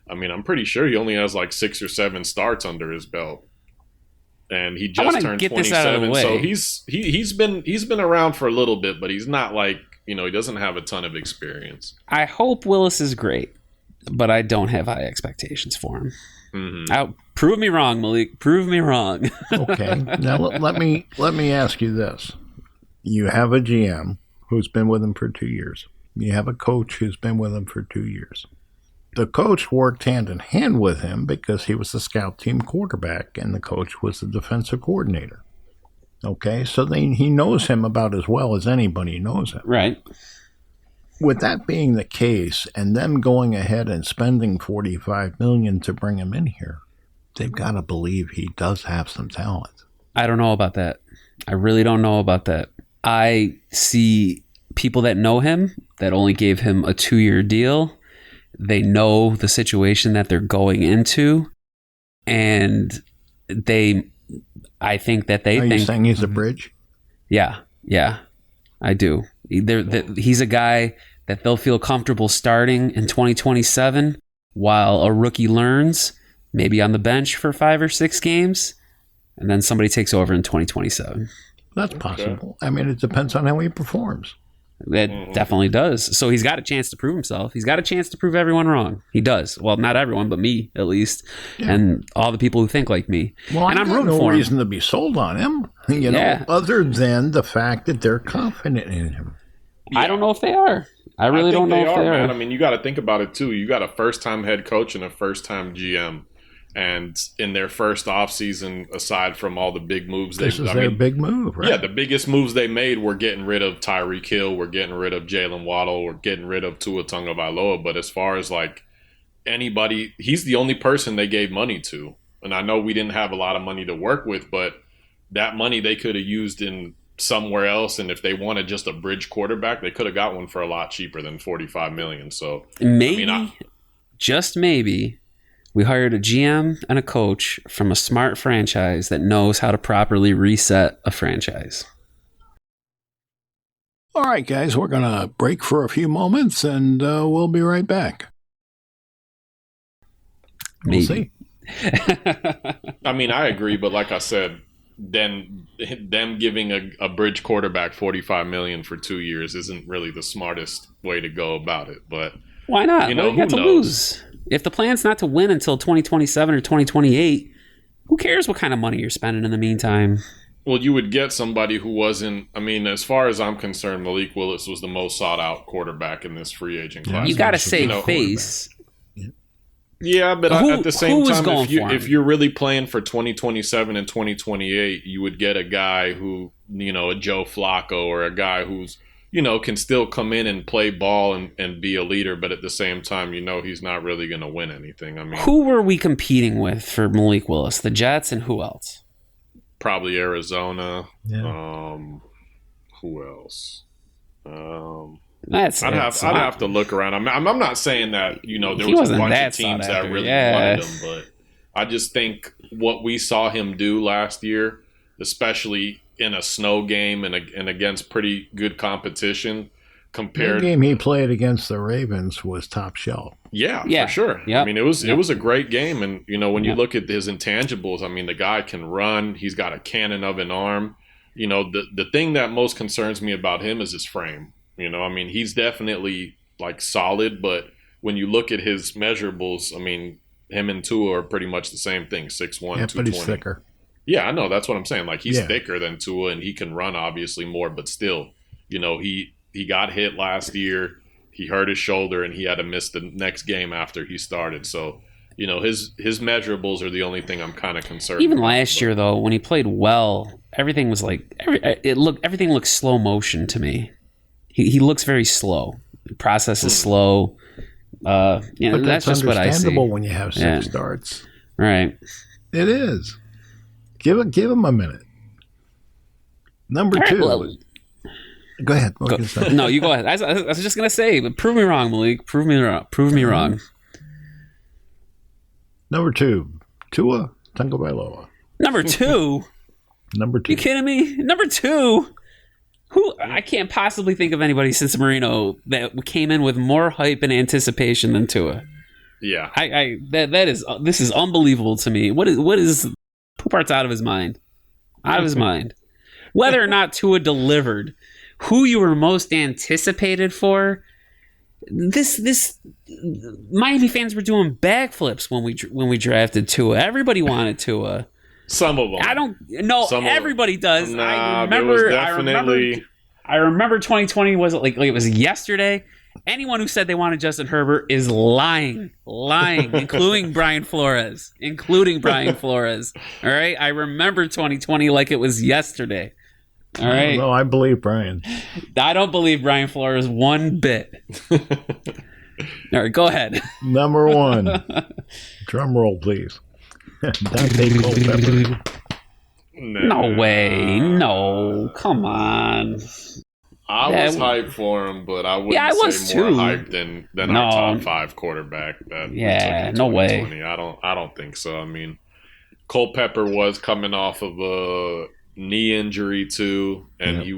Speaker 4: I mean, I'm pretty sure he only has like 6 or 7 starts under his belt. And he just turned 27, so he's been around for a little bit, but he's not like he doesn't have a ton of experience.
Speaker 3: I hope Willis is great, but I don't have high expectations for him. Mm-hmm. Prove me wrong, Malik. Prove me wrong.
Speaker 2: Okay, now let me ask you this: you have a GM who's been with him for 2 years. You have a coach who's been with him for 2 years. The coach worked hand in hand with him because he was the scout team quarterback and the coach was the defensive coordinator. Okay, so he knows him about as well as anybody knows him.
Speaker 3: Right.
Speaker 2: With that being the case, and them going ahead and spending $45 million to bring him in here, they've got to believe he does have some talent.
Speaker 3: I don't know about that. I really don't know about that. I see people that know him that only gave him a 2-year deal. They know the situation that they're going into, and I think that they think... Are
Speaker 2: you saying he's a bridge?
Speaker 3: Yeah, I do. He's a guy that they'll feel comfortable starting in 2027 while a rookie learns, maybe on the bench for 5 or 6 games, and then somebody takes over in 2027.
Speaker 2: That's possible. I mean, it depends on how he performs.
Speaker 3: It definitely does. So he's got a chance to prove himself. He's got a chance to prove everyone wrong. He does. Well, not everyone, but me, at least. Yeah. And all the people who think like me.
Speaker 2: Well,
Speaker 3: and
Speaker 2: I'm rooting for him. No reason to be sold on him, other than the fact that they're confident in him.
Speaker 3: Yeah. I don't know if they are. I really don't know if they are.
Speaker 4: Man. I mean, you got to think about it, too. You got a first-time head coach and a first-time GM. And in their first offseason, aside from all the big moves
Speaker 2: big move, right?
Speaker 4: Yeah, the biggest moves they made were getting rid of Tyreek Hill, we're getting rid of Jalen Waddle, we're getting rid of Tua Tagovailoa. But as far as like anybody, he's the only person they gave money to. And I know we didn't have a lot of money to work with, but that money they could have used in somewhere else. And if they wanted just a bridge quarterback, they could have got one for a lot cheaper than $45 million. So
Speaker 3: maybe, just maybe, we hired a GM and a coach from a smart franchise that knows how to properly reset a franchise.
Speaker 2: All right, guys, we're going to break for a few moments, and we'll be right back. We'll see.
Speaker 4: I mean, I agree, but like I said, then them giving a bridge quarterback $45 million for 2 years isn't really the smartest way to go about it. But
Speaker 3: why not? Who knows? Lose? If the plan's not to win until 2027 or 2028, who cares what kind of money you're spending in the meantime?
Speaker 4: Well, you would get somebody who wasn't. I mean, as far as I'm concerned, Malik Willis was the most sought-out quarterback in this free agent class.
Speaker 3: You got to save face.
Speaker 4: Yeah, but at the same time, if you're really playing for 2027 and 2028, you would get a guy who, a Joe Flacco or a guy who's, can still come in and play ball and be a leader, but at the same time, he's not really going to win anything. I mean,
Speaker 3: who were we competing with for Malik Willis? The Jets and who else?
Speaker 4: Probably Arizona.
Speaker 2: Yeah.
Speaker 4: Who else?
Speaker 3: I'd
Speaker 4: have to look around. I'm not saying that there was a bunch of teams that really wanted him, but I just think what we saw him do last year, especially in a snow game and against pretty good competition, compared
Speaker 2: the game he played against the Ravens was top shelf.
Speaker 4: Yeah, for sure. Yep. I mean, it was a great game, and when you look at his intangibles, I mean, the guy can run. He's got a cannon of an arm. The thing that most concerns me about him is his frame. I mean, he's definitely like solid, but when you look at his measurables, I mean, him and Tua are pretty much the same thing, 6'1", 220.
Speaker 2: But he's thicker.
Speaker 4: Yeah, I know. That's what I'm saying. Like, he's thicker than Tua, and he can run obviously more, but still, he got hit last year. He hurt his shoulder, and he had to miss the next game after he started. So, his measurables are the only thing I'm kind of concerned
Speaker 3: Even
Speaker 4: about.
Speaker 3: Last year, though, when he played well, everything was like everything looked slow motion to me. He looks very slow. The process is slow.
Speaker 2: But
Speaker 3: that's just what I see.
Speaker 2: Understandable when you have 6 starts.
Speaker 3: Right.
Speaker 2: It is. Give him a minute. Number 2. Go ahead. What you say?
Speaker 3: No, you go ahead. I was just going to say, but prove me wrong, Malik. Prove me wrong. Prove me wrong.
Speaker 2: Number 2, Tua Tagovailoa.
Speaker 3: Number 2?
Speaker 2: Number 2.
Speaker 3: You kidding me? Number 2? Who? I can't possibly think of anybody since Marino that came in with more hype and anticipation than Tua.
Speaker 4: Yeah.
Speaker 3: This is unbelievable to me. What is Poupart's out of his mind. Out of his mind. Whether or not Tua delivered, who you were most anticipated for, this Miami fans were doing backflips when we drafted Tua. Everybody wanted Tua.
Speaker 4: Some of them.
Speaker 3: I don't know. Everybody does.
Speaker 4: Nah,
Speaker 3: I remember 2020 was like it was yesterday. Anyone who said they wanted Justin Herbert is lying, including Brian Flores. All right, I remember 2020 like it was yesterday. All right.
Speaker 2: No, I believe Brian.
Speaker 3: I don't believe Brian Flores one bit. All right, go ahead.
Speaker 2: Number 1. Drum roll, please. Dante Culpepper.
Speaker 3: No way. No. Come on.
Speaker 4: I was hyped for him, but I wouldn't say more hyped than our top 5 quarterback.
Speaker 3: No way.
Speaker 4: I don't think so. I mean, Culpepper was coming off of a knee injury too, and he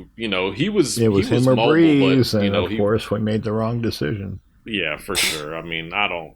Speaker 4: was him or mobile,
Speaker 2: Breeze,
Speaker 4: but,
Speaker 2: and of course we made the wrong decision.
Speaker 4: Yeah, for sure. I mean, I don't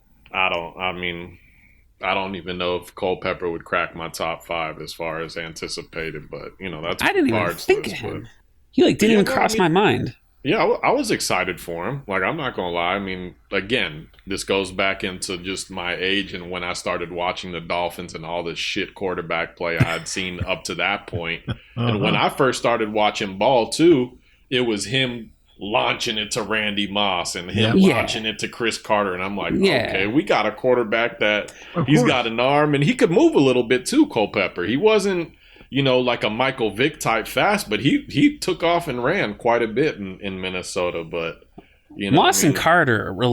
Speaker 4: even know if Culpepper would crack my top 5 as far as anticipated, but that's
Speaker 3: I didn't even think of him. He didn't even cross my mind.
Speaker 4: Yeah, I was excited for him. I'm not gonna lie. I mean, again, this goes back into just my age and when I started watching the Dolphins and all this shit quarterback play I had seen up to that point. And when I first started watching ball too, it was him launching it to Randy Moss and him launching it to Chris Carter, and I'm like, okay, we got a quarterback that he's got an arm and he could move a little bit too. Culpepper, he wasn't like a Michael Vick type fast, but he took off and ran quite a bit in Minnesota. But
Speaker 3: Moss and Carter were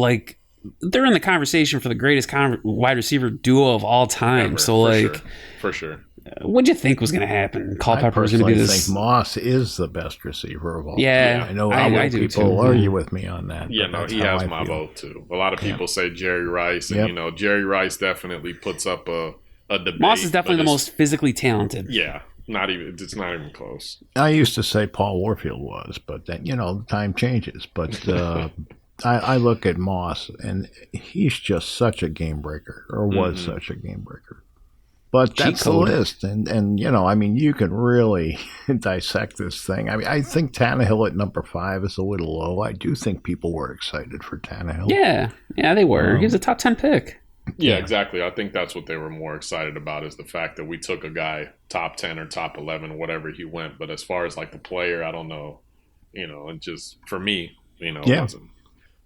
Speaker 3: they're in the conversation for the greatest wide receiver duo of all time.
Speaker 4: Ever,
Speaker 3: so
Speaker 4: for sure.
Speaker 3: What'd you think was going to happen? Culpepper was going to be this.
Speaker 2: I think Moss is the best receiver of all.
Speaker 3: Yeah,
Speaker 2: I know.
Speaker 3: I do
Speaker 2: people
Speaker 3: too.
Speaker 2: argue with me on that.
Speaker 4: Yeah, no, he has my vote too. A lot of people say Jerry Rice, and Jerry Rice definitely puts up a debate.
Speaker 3: Moss is definitely the most physically talented.
Speaker 4: Yeah, it's not even close.
Speaker 2: I used to say Paul Warfield was, but then time changes. But I look at Moss, and he's just such a game breaker, or was such a game breaker. But that's the list, and you can really dissect this thing. I mean, I think Tannehill at number 5 is a little low. I do think people were excited for Tannehill.
Speaker 3: Yeah, they were. He was a top 10 pick.
Speaker 4: Yeah, exactly. I think that's what they were more excited about, is the fact that we took a guy top 10 or top 11, whatever he went. But as far as the player, I don't know. It just, for me,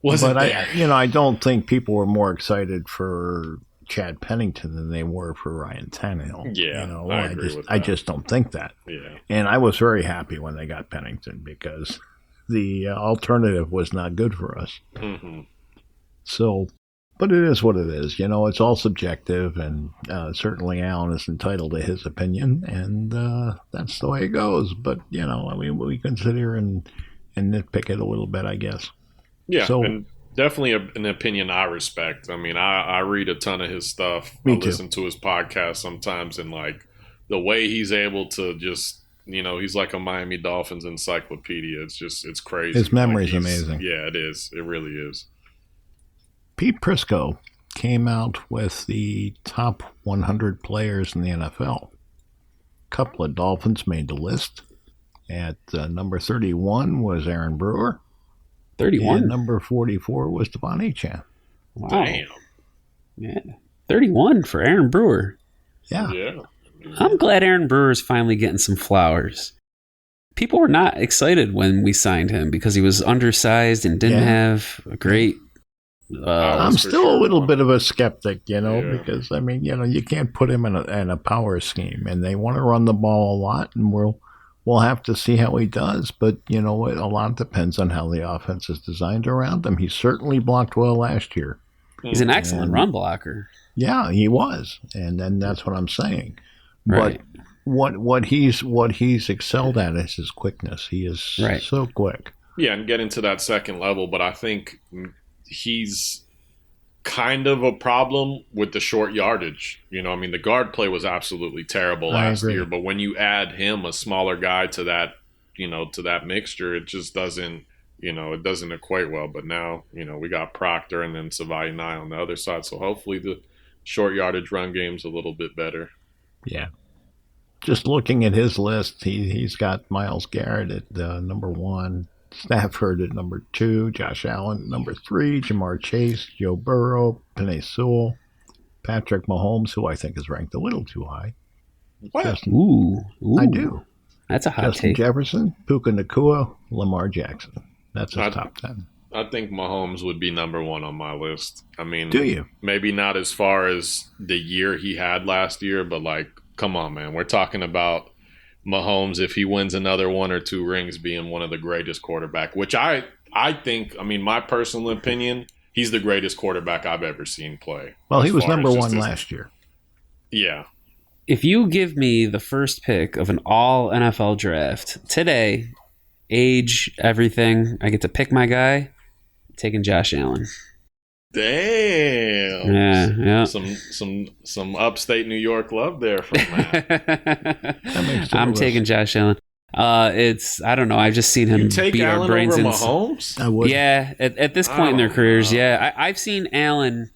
Speaker 4: wasn't
Speaker 2: but
Speaker 4: there.
Speaker 2: I don't think people were more excited for Chad Pennington than they were for Ryan Tannehill.
Speaker 4: Yeah, I agree with that.
Speaker 2: I just don't think that.
Speaker 4: Yeah.
Speaker 2: And I was very happy when they got Pennington because the alternative was not good for us.
Speaker 4: Mm-hmm.
Speaker 2: So, but it is what it is. It's all subjective, and certainly Alan is entitled to his opinion, and that's the way it goes. But, we can sit here and nitpick it a little bit, I guess.
Speaker 4: Yeah,
Speaker 2: so,
Speaker 4: and definitely an opinion I respect. I mean, I read a ton of his stuff.
Speaker 2: Me
Speaker 4: I
Speaker 2: too.
Speaker 4: listen to his podcast sometimes, and the way he's able to just, he's like a Miami Dolphins encyclopedia. It's crazy.
Speaker 2: His memory's amazing.
Speaker 4: Yeah, it is. It really is.
Speaker 2: Pete Prisco came out with the top 100 players in the NFL. A couple of Dolphins made the list. At number 31 was Aaron Brewer.
Speaker 3: 31?
Speaker 2: And number 44 was Devon Achane.
Speaker 3: Wow.
Speaker 4: Damn.
Speaker 3: Yeah. 31 for Aaron Brewer.
Speaker 2: Yeah.
Speaker 4: Yeah.
Speaker 3: I'm glad Aaron Brewer's finally getting some flowers. People were not excited when we signed him because he was undersized and didn't have a great...
Speaker 2: I'm still a little bit of a skeptic, because, you can't put him in a power scheme, and they want to run the ball a lot, and we'll have to see how he does. But, a lot depends on how the offense is designed around him. He certainly blocked well last year.
Speaker 3: He's an excellent run blocker.
Speaker 2: Yeah, he was. And then that's what I'm saying.
Speaker 3: Right.
Speaker 2: But what he's excelled at is his quickness. He is so quick.
Speaker 4: Yeah, and get into that second level, but I think he's kind of a problem with the short yardage. I mean, the guard play was absolutely terrible last year, but when you add him, a smaller guy, to that, to that mixture, it just doesn't, it doesn't equate well. But now, we got Proctor and then Savai Nye on the other side, so hopefully the short yardage run game's a little bit better.
Speaker 2: Yeah. Just looking at his list, he's got Myles Garrett at number 1, Stafford at number 2, Josh Allen at number 3, Jamar Chase, Joe Burrow, Penei Sewell, Patrick Mahomes, who I think is ranked a little too high.
Speaker 4: What?
Speaker 3: Ooh.
Speaker 2: I do.
Speaker 3: That's a hot
Speaker 2: Justin
Speaker 3: take.
Speaker 2: Jefferson, Puka Nacua, Lamar Jackson. That's his top 10.
Speaker 4: I think Mahomes would be number 1 on my list. I mean,
Speaker 2: do you?
Speaker 4: Maybe not as far as the year he had last year, but like, come on, man. We're talking about Mahomes, if he wins another 1 or 2 rings, being one of the greatest quarterback, which I think, I mean, my personal opinion, he's the greatest quarterback I've ever seen play.
Speaker 2: Well, he was number 1 last year.
Speaker 4: Yeah.
Speaker 3: If you give me the first pick of an all NFL draft today, age, everything, I get to pick my guy, I'm taking Josh Allen.
Speaker 4: Damn.
Speaker 3: Yeah.
Speaker 4: Some upstate New York love there from Matt.
Speaker 3: I'm taking Josh Allen. I don't know. I've just seen him beat
Speaker 4: Allen
Speaker 3: our brains
Speaker 4: over
Speaker 3: in.
Speaker 4: Mahomes?
Speaker 3: I would. Yeah, at this point in their careers, yeah. I've seen Allen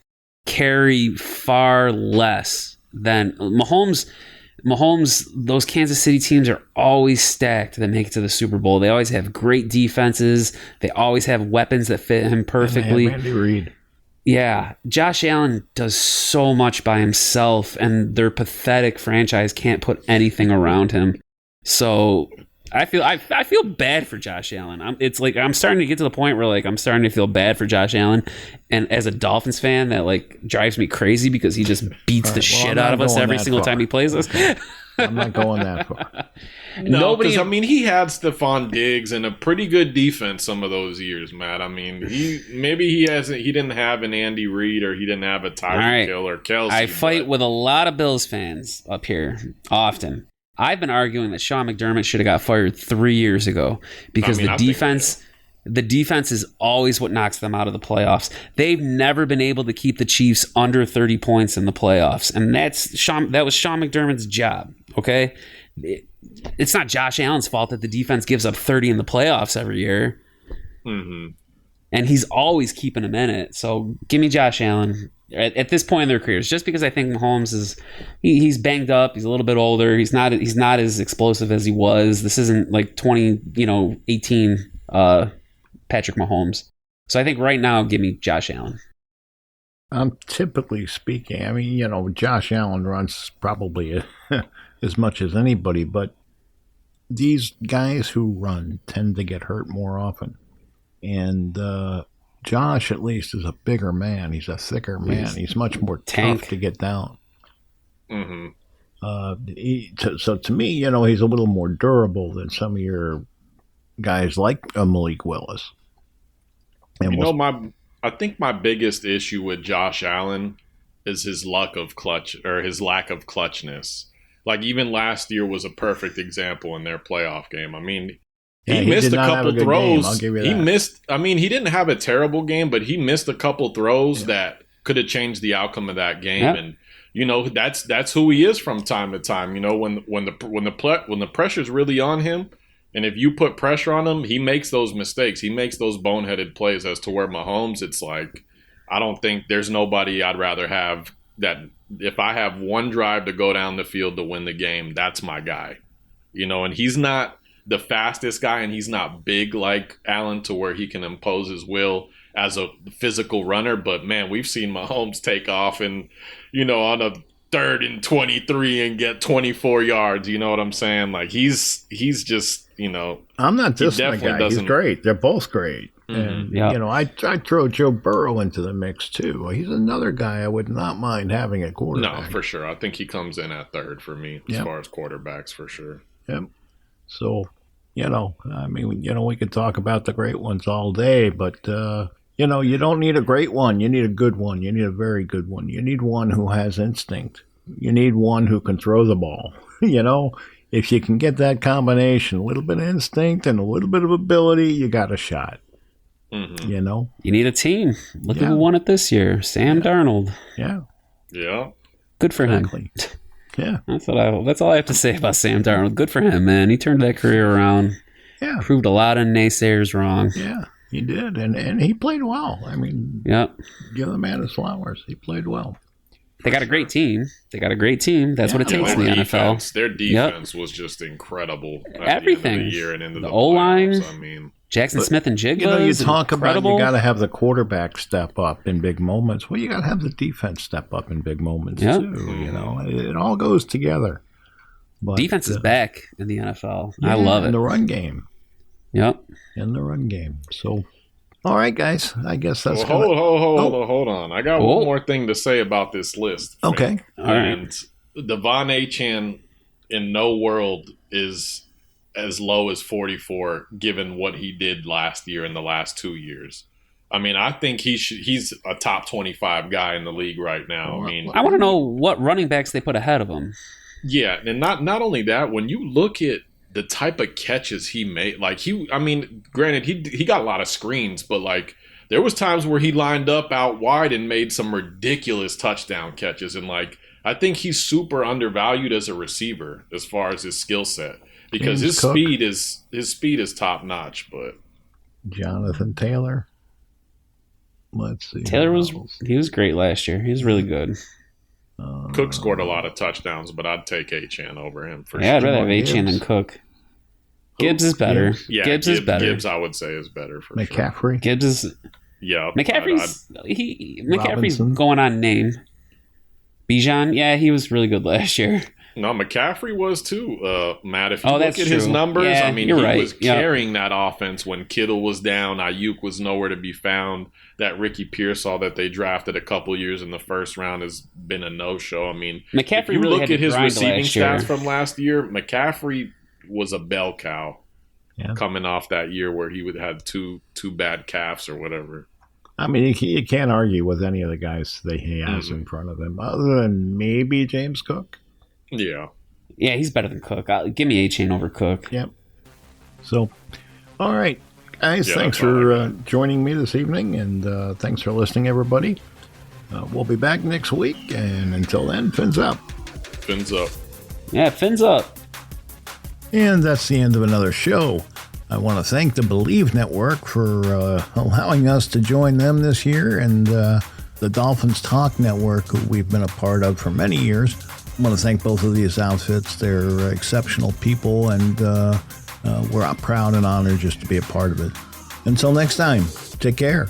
Speaker 3: carry far less than Mahomes. Those Kansas City teams are always stacked that make it to the Super Bowl. They always have great defenses. They always have weapons that fit him perfectly.
Speaker 2: And Andy Reid.
Speaker 3: Yeah, Josh Allen does so much by himself, and their pathetic franchise can't put anything around him. So I feel bad for Josh Allen. I'm starting to get to the point where I'm starting to feel bad for Josh Allen, and as a Dolphins fan, that drives me crazy because he just beats the shit out of us every single time he plays us.
Speaker 2: I'm not going that far.
Speaker 4: No, because I mean, he had Stephon Diggs and a pretty good defense some of those years, Matt. I mean, he didn't have an Andy Reid, or he didn't have a Tyreek Hill or Kelsey.
Speaker 3: I fight with a lot of Bills fans up here often. I've been arguing that Sean McDermott should have got fired 3 years ago because the defense is always what knocks them out of the playoffs. They've never been able to keep the Chiefs under 30 points in the playoffs, and that was Sean McDermott's job. Okay, it's not Josh Allen's fault that the defense gives up 30 in the playoffs every year.
Speaker 4: Mm-hmm.
Speaker 3: And he's always keeping them in it. So give me Josh Allen at this point in their careers. Just because I think Mahomes he's banged up, he's a little bit older, he's not as explosive as he was. This isn't like 2018 Patrick Mahomes. So I think right now, give me Josh Allen.
Speaker 2: Typically speaking, I mean, Josh Allen runs probably as much as anybody, but these guys who run tend to get hurt more often. And Josh, at least, is a bigger man. He's a thicker man. He's much more tough to get down.
Speaker 4: Mm-hmm.
Speaker 2: So to me, he's a little more durable than some of your guys like Malik Willis. And
Speaker 4: I think my biggest issue with Josh Allen is his lack of clutchness. Like, even last year was a perfect example in their playoff game. I mean, he missed a couple throws.
Speaker 2: I'll give you that.
Speaker 4: He didn't have a terrible game, but he missed a couple throws that could have changed the outcome of that game. Yeah. And that's who he is from time to time. When the pressure's really on him, and if you put pressure on him, he makes those mistakes. He makes those boneheaded plays. As to where Mahomes, it's like, I don't think there's nobody I'd rather have that. If I have one drive to go down the field to win the game, that's my guy. And he's not the fastest guy, and he's not big like Allen to where he can impose his will as a physical runner. But man, we've seen Mahomes take off and, on a 3rd and 23 and get 24 yards. You know what I'm saying? Like, he's just,
Speaker 2: I'm not dissing the guy. He's great. They're both great.
Speaker 3: Mm-hmm.
Speaker 2: And, I'd throw Joe Burrow into the mix, too. He's another guy I would not mind having at quarterback.
Speaker 4: No, for sure. I think he comes in at 3rd for me as far as quarterbacks, for sure.
Speaker 2: Yep. So, we could talk about the great ones all day, but, you don't need a great one. You need a good one. You need a very good one. You need one who has instinct. You need one who can throw the ball. if you can get that combination, a little bit of instinct and a little bit of ability, you got a shot.
Speaker 4: Mm-hmm.
Speaker 2: You know?
Speaker 3: You need a team. Look at who won it this year. Sam Darnold.
Speaker 2: Yeah.
Speaker 4: Yeah.
Speaker 3: Good for him.
Speaker 2: Yeah.
Speaker 3: That's all I have to say about Sam Darnold. Good for him, man. He turned that career around.
Speaker 2: Yeah.
Speaker 3: Proved a lot of naysayers wrong.
Speaker 2: Yeah, he did. And he played well. I mean, give the man his flowers. He played well.
Speaker 3: They got a great team. That's what it takes in the NFL.
Speaker 4: Their defense was just incredible.
Speaker 3: Everything.
Speaker 4: The end of the year and into the
Speaker 3: O-line.
Speaker 4: playoffs. I mean,
Speaker 3: Jackson Smith and Jigba.
Speaker 2: You know, you talk
Speaker 3: incredible.
Speaker 2: about you got to have the quarterback step up in big moments. Well, you got to have the defense step up in big moments too. You know, it all goes together. But,
Speaker 3: defense is back in the NFL. I love it.
Speaker 2: In the run game.
Speaker 3: Yep.
Speaker 2: In the run game. So, all right, guys. I guess that's
Speaker 4: hold on. I got one more thing to say about this list.
Speaker 2: Okay.
Speaker 3: All right.
Speaker 4: And Devon Achane in no world is as low as 44, given what he did last year and the last 2 years. I mean, I think he's a top 25 guy in the league right now. I mean,
Speaker 3: I want to know what running backs they put ahead of him.
Speaker 4: Yeah, and not only that, when you look at the type of catches he made, granted, he got a lot of screens, but like there was times where he lined up out wide and made some ridiculous touchdown catches, and like I think he's super undervalued as a receiver as far as his skill set because his speed is top notch. But
Speaker 2: Jonathan Taylor, let's see.
Speaker 3: Taylor was great last year. He was really good.
Speaker 4: Cook scored a lot of touchdowns, but I'd take Achane over him for sure.
Speaker 3: I'd rather have Achane than Cook. Gibbs is better.
Speaker 4: Yeah,
Speaker 3: Gibbs is better.
Speaker 4: Gibbs, I would say, is better for
Speaker 2: McCaffrey.
Speaker 4: sure.
Speaker 3: Gibbs is.
Speaker 4: Yeah.
Speaker 3: McCaffrey's going on name. Bijan, he was really good last year.
Speaker 4: No, McCaffrey was too, Matt. If you look
Speaker 3: that's
Speaker 4: at his
Speaker 3: true.
Speaker 4: numbers,
Speaker 3: Yeah,
Speaker 4: I mean,
Speaker 3: you're
Speaker 4: he
Speaker 3: right.
Speaker 4: was carrying that offense when Kittle was down. Ayuk was nowhere to be found. That Ricky Pearsall that they drafted a couple years in the first round has been a no-show. I mean,
Speaker 3: McCaffrey
Speaker 4: if you
Speaker 3: really
Speaker 4: look
Speaker 3: had
Speaker 4: at
Speaker 3: to
Speaker 4: his
Speaker 3: grind
Speaker 4: receiving
Speaker 3: last year.
Speaker 4: stats from last year, McCaffrey was a bell cow coming off that year where he would have two bad calves or whatever.
Speaker 2: I mean, you can't argue with any of the guys that he has in front of him, other than maybe James Cook.
Speaker 4: Yeah.
Speaker 3: Yeah, he's better than Cook. Give me Achane over Cook.
Speaker 2: Yep. So, all right, guys, thanks for joining me this evening, and thanks for listening, everybody. We'll be back next week, and until then, fins up.
Speaker 4: Fins up.
Speaker 3: Yeah, fins up.
Speaker 2: And that's the end of another show. I want to thank the Believe Network for allowing us to join them this year, and the Dolphins Talk Network, who we've been a part of for many years. I want to thank both of these outfits. They're exceptional people, and we're proud and honored just to be a part of it. Until next time, take care.